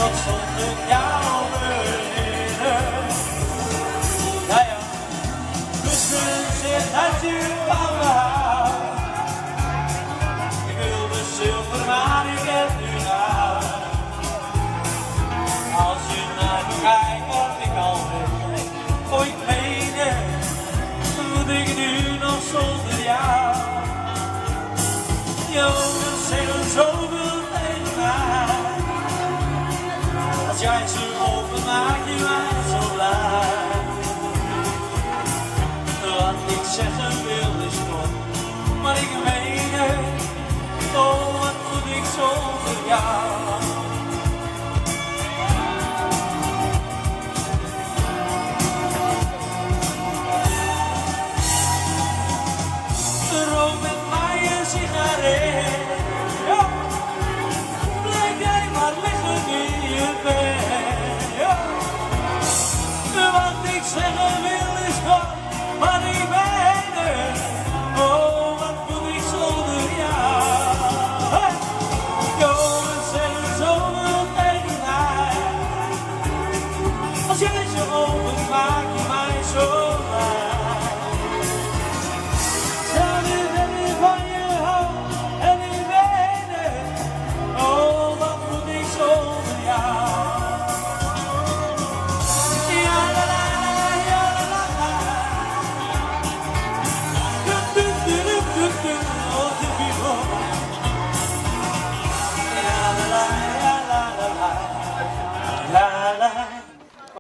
nog zonder jou beginnen. Ja, ja, kussen zegt dat u van me houdt. Ik wilde zilver, maar ik heb nu goud. Als je naar me kijkt, word ik al weg. Oh, ik meen het, moet ik nu nog zonder jou? Je ogen zeggen zoveel tegen mij. Als jij ze open maakt, je mij zo blij. Wat ik zeggen wil is kort, maar ik meen het. Oh, wat moet ik zonder jou?